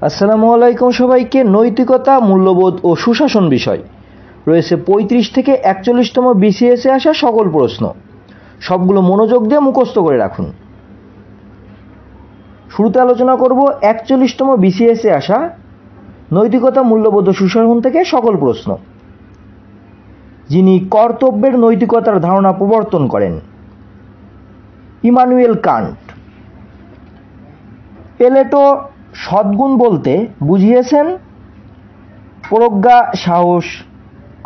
আসসালামু আলাইকুম সবাইকে। নৈতিকতা, মূল্যবোধ ও সুশাসন বিষয় রয়েছে 35 থেকে 41তম বিসিএসে আসা সকল প্রশ্ন। সবগুলো মনোযোগ দিয়ে মুখস্থ করে রাখুন। শুরুতে আলোচনা করব 41তম বিসিএসে আসা নৈতিকতা, মূল্যবোধ ও সুশাসন থেকে সকল প্রশ্ন। যিনি কর্তব্যের নৈতিকতার ধারণা প্রবর্তন করেন, ইমানুয়েল কান্ট। প্লেটো সদ্গুণ বলতে বুঝিয়েছেন প্রজ্ঞা, সাহস,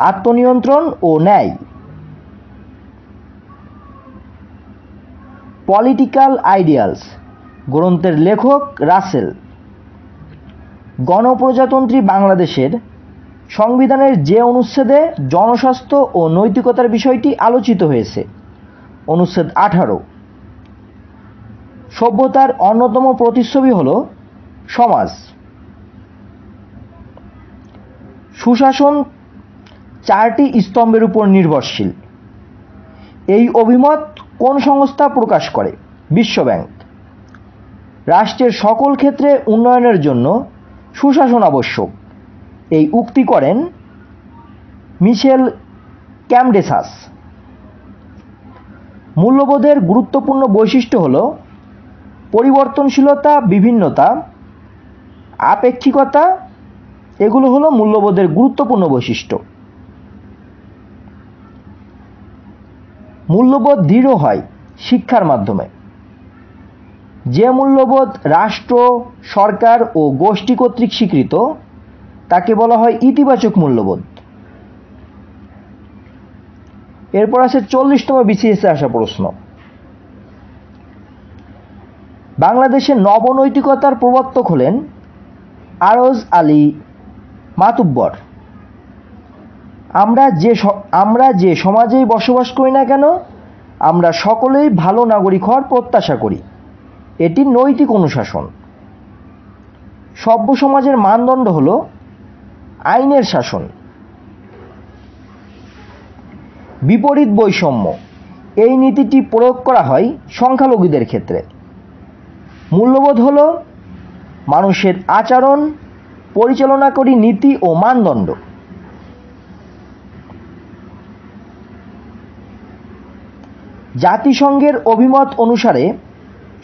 আত্মনিয়ন্ত্রণ ও ন্যায়। পলিটিক্যাল আইডিয়ালস গ্রন্থের লেখক রাসেল। গণপ্রজাতন্ত্রী বাংলাদেশের সংবিধানের যে অনুচ্ছেদে জনস্বাস্থ্য ও নৈতিকতার বিষয়টি আলোচিত হয়েছে, অনুচ্ছেদ 18। সভ্যতার অন্যতম প্রতিচ্ছবি হল সমাজ। সুশাসন 4টি স্তম্ভের উপর নির্ভরশীল। এই অভিমত কোন সংস্থা প্রকাশ করে? বিশ্বব্যাংক। রাষ্ট্রের সকল ক্ষেত্রে উন্নয়নের জন্য সুশাসন আবশ্যক, এই উক্তি করেন মিশেল ক্যামডেসাস। মূল্যবোধের গুরুত্বপূর্ণ বৈশিষ্ট্য হল পরিবর্তনশীলতা, বিভিন্নতা, আপেক্ষিকতা। এগুলো হলো মূল্যবোধের গুরুত্বপূর্ণ বৈশিষ্ট্য। মূল্যবোধ দৃঢ় হয় শিক্ষার মাধ্যমে। যে মূল্যবোধ রাষ্ট্র, সরকার ও গোষ্ঠী কর্তৃক স্বীকৃত তাকে বলা হয় ইতিবাচক মূল্যবোধ। এরপর আছে 40তম বিসিএসে আসা প্রশ্ন। বাংলাদেশের নবনৈতিকতার প্রবর্তক হলেন আরজ আলী মাতুব্বর। আমরা যে সমাজেই বসবাস করি না কেন, আমরা সকলেই ভালো নাগরিক হওয়ার প্রত্যাশা করি। এটি নৈতিক অনুশাসন। সভ্য সমাজের মানদণ্ড হল আইনের শাসন। বিপরীত বৈষম্য, এই নীতিটি প্রয়োগ করা হয় সংখ্যালঘুদের ক্ষেত্রে। মূল্যবোধ হল মানুষের আচরণ পরিচালনাকারী নীতি ও মানদণ্ড। জাতিসংঘের অভিমত অনুসারে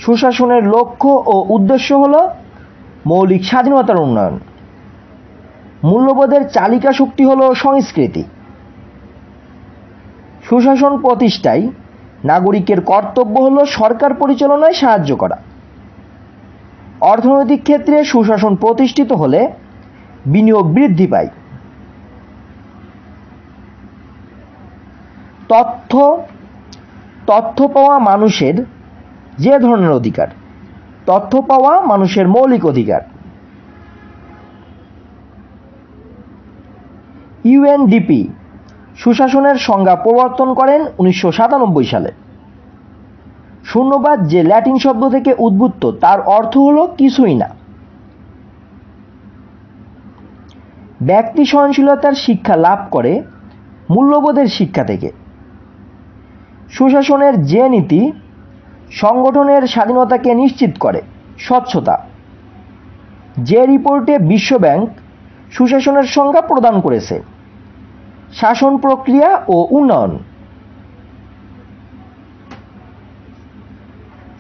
সুশাসনের লক্ষ্য ও উদ্দেশ্য হল মৌলিক স্বাধীনতার উন্নয়ন। মূল্যবোধের চালিকা শক্তি হল সংস্কৃতি। সুশাসন প্রতিষ্ঠায় নাগরিকের কর্তব্য হল সরকার পরিচালনায় সাহায্য করা। অর্থনৈতিক ক্ষেত্রে সুশাসন প্রতিষ্ঠিত হলে বিনিয়োগ বৃদ্ধি পায়। তথ্য পাওয়া মানুষের যে ধরনের অধিকার, তথ্য পাওয়া মানুষের মৌলিক অধিকার। ইউএনডিপি সুশাসনের সংজ্ঞা প্রবর্তন করেন 1997 সালে। শূন্যবাদ যে ল্যাটিন শব্দ থেকে উদ্ভূত, তার অর্থ হলো কিছুই না। ব্যক্তি সহনশীলতার শিক্ষা লাভ করে মূল্যবোধের শিক্ষা থেকে। সুশাসনের যে নীতি সংগঠনের স্বাধীনতাকে নিশ্চিত করে, স্বচ্ছতা। যে রিপোর্টে বিশ্বব্যাংক সুশাসনের সংজ্ঞা প্রদান করেছে, শাসন প্রক্রিয়া ও উন্নয়ন।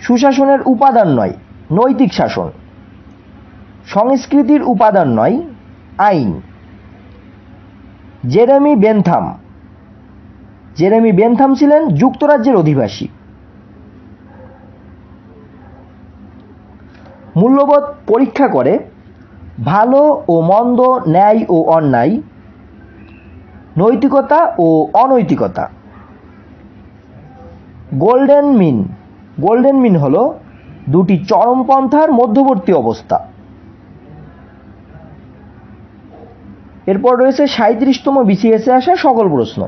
সুশাসনের উপাদান নয় নৈতিক শাসন। সংস্কৃতির উপাদান নয় আইন। জেরেমি বেনথাম ছিলেন যুক্তরাজ্যের অধিবাসী। মূল্যবোধ পরীক্ষা করে ভালো ও মন্দ, ন্যায় ও অন্যায়, নৈতিকতা ও অনৈতিকতা। গোল্ডেন মিন হল দুটি চরমপন্থার মধ্যবর্তী অবস্থা। এরপর রয়েছে 37তম বিসিএসে আসা সকল প্রশ্ন।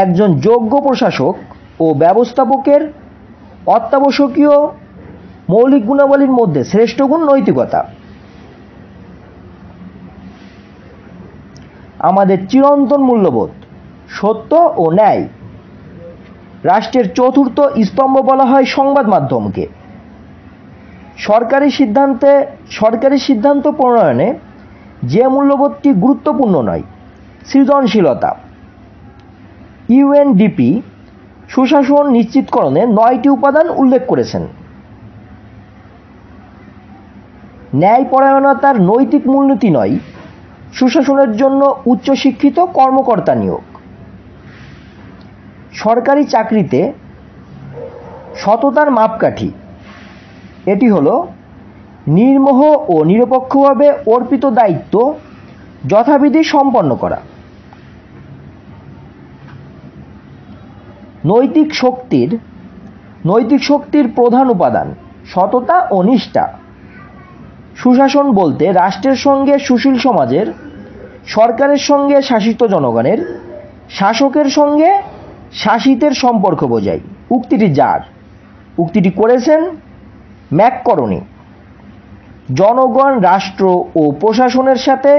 একজন যোগ্য প্রশাসক ও ব্যবস্থাপকের অত্যাবশ্যকীয় মৌলিক গুণাবলীর মধ্যে শ্রেষ্ঠ গুণ নৈতিকতা। আমাদের চিরন্তন মূল্যবোধ সত্য ও ন্যায়। রাষ্ট্রের চতুর্থ স্তম্ভ বলা হয় সংবাদ মাধ্যমকে। সরকারি সিদ্ধান্ত প্রণয়নে যে মূল্যবোধটি গুরুত্বপূর্ণ নয়, সৃজনশীলতা। ইউএনডিপি সুশাসন নিশ্চিতকরণে 9টি উপাদান উল্লেখ করেছেন। ন্যায়পরায়ণতার নৈতিক মূলনীতি নয়, সুশাসনের জন্য উচ্চশিক্ষিত কর্মকর্তা নিয়োগ। সরকারি চাকরিতে সততার মাপকাঠি, এটি হলো নির্মোহ ও নিরপেক্ষভাবে অর্পিত দায়িত্ব যথাবিধি সম্পন্ন করা। নৈতিক শক্তির প্রধান উপাদান সততা ও নিষ্ঠা। সুশাসন বলতে রাষ্ট্রের সঙ্গে সুশীল সমাজের, সরকারের সঙ্গে শাসিত জনগণের, শাসকের সঙ্গে শাসিতের সম্পর্ক বোঝায়। উক্তিটি যার? উক্তিটি করেছেন ম্যাককরনি। জনগণ রাষ্ট্র ও প্রশাসনের সাথে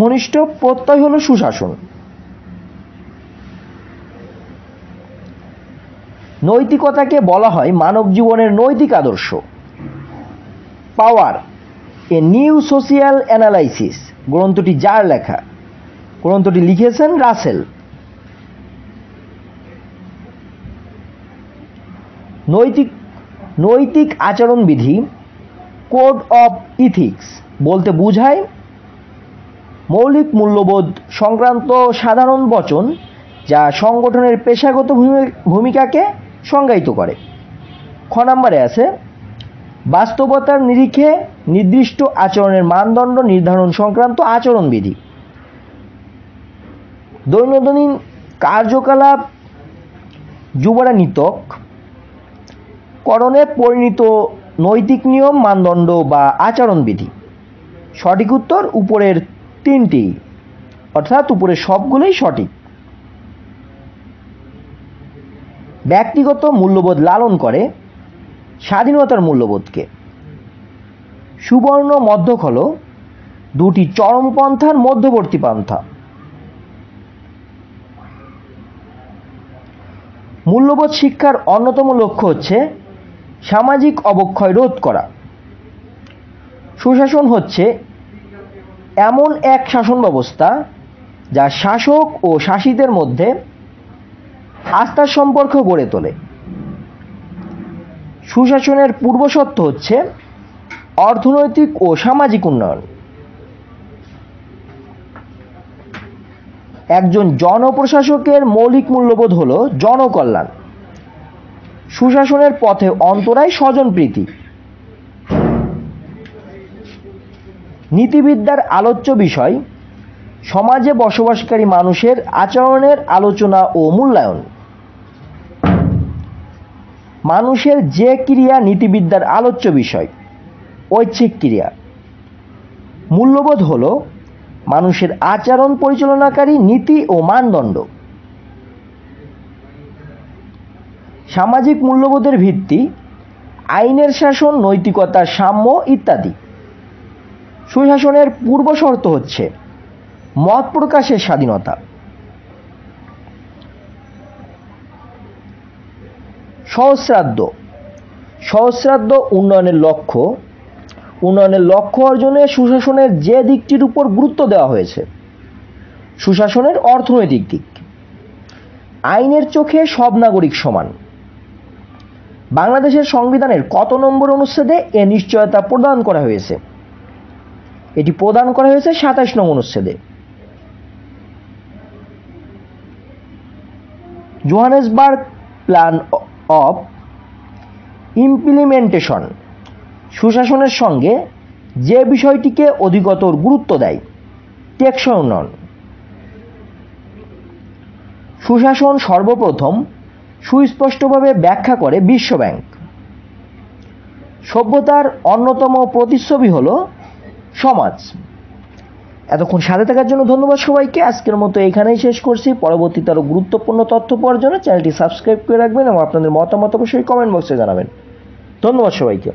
ঘনিষ্ঠ প্রত্যয় হল সুশাসন। নৈতিকতাকে বলা হয় মানব জীবনের নৈতিক আদর্শ। পাওয়ার, এ নিউ সোশিয়াল অ্যানালাইসিস গ্রন্থটি যার লেখা? গ্রন্থটি লিখেছেন রাসেল। নৈতিক আচরণবিধি, কোড অফ ইথিক্স বলতে বোঝায় মৌলিক মূল্যবোধ সংক্রান্ত সাধারণ বচন যা সংগঠনের পেশাগত ভূমিকাকে সংজ্ঞায়িত করে। খ নম্বরে আছে বাস্তবতার নিরিখে নির্দিষ্ট আচরণের মানদণ্ড নির্ধারণ সংক্রান্ত আচরণবিধি। দৈনন্দিন কার্যকলাপ যুবরানীতক করণে পরিণত নৈতিক নিয়ম, মানদণ্ড বা আচরণবিধি। সঠিক উত্তর উপরের 3টি, অর্থাৎ উপরের সবগুলোই সঠিক। ব্যক্তিগত মূল্যবোধ লালন করে স্বাধীনতার মূল্যবোধকে। সুবর্ণ মধ্যক হল দুটি চরমপন্থার মধ্যবর্তী পন্থা। মূল্যবোধ শিক্ষার অন্যতম লক্ষ্য হচ্ছে সামাজিক অবক্ষয় রোধ করা। সুশাসন হচ্ছে এমন এক শাসন ব্যবস্থা যা শাসক ও শাসিতের মধ্যে আস্থার সম্পর্ক গড়ে তোলে। সুশাসনের পূর্বশর্ত হচ্ছে অর্থনৈতিক ও সামাজিক উন্নয়ন। একজন জনপ্রশাসকের মৌলিক মূল্যবোধ হল জনকল্যাণ। সুশাসনের পথে অন্তরায় স্বজনপ্রীতি। নীতিবিদ্যার আলোচ্য বিষয় সমাজে বসবাসকারী মানুষের আচরণের আলোচনা ও মূল্যায়ন। মানুষের যে ক্রিয়া নীতিবিদ্যার আলোচ্য বিষয়, ঐচ্ছিক ক্রিয়া। মূল্যবোধ হল মানুষের আচরণ পরিচালনাকারী নীতি ও মানদণ্ড। সামাজিক মূল্যবোধের ভিত্তি আইনের শাসন, নৈতিকতা, সাম্য ইত্যাদি। সুশাসনের পূর্ব শর্ত হচ্ছে মত প্রকাশের স্বাধীনতা। সহস্রাব্দ উন্নয়নের লক্ষ্য অর্জনে সুশাসনের যে দিকটির উপর গুরুত্ব দেওয়া হয়েছে, সুশাসনের অর্থনৈতিক দিক। আইনের চোখে সব নাগরিক সমান। বাংলাদেশের সংবিধানের কত নম্বর অনুচ্ছেদে এ নিশ্চয়তা প্রদান করা হয়েছে? এটি প্রদান করা হয়েছে 27 নং অনুচ্ছেদে। জোহানেসবার্গ প্ল্যান অফ ইমপ্লিমেন্টেশন সুশাসনের সঙ্গে যে বিষয়টিকে অধিকতর গুরুত্ব দেয়, টেকসই উন্নয়ন। সুশাসন সর্বপ্রথম সুস্পষ্টভাবে ব্যাখ্যা করে বিশ্বব্যাংক। সভ্যতার অন্যতম প্রতিচ্ছবি হল সমাজ। এতক্ষণ সাথে থাকার জন্য ধন্যবাদ সবাইকে। আজকের মতো এখানেই শেষ করছি। পরবর্তীতে আরও গুরুত্বপূর্ণ তথ্য পাওয়ার জন্য চ্যানেলটি সাবস্ক্রাইব করে রাখবেন এবং আপনাদের মতামত অবশ্যই কমেন্ট বক্সে জানাবেন। ধন্যবাদ সবাইকে।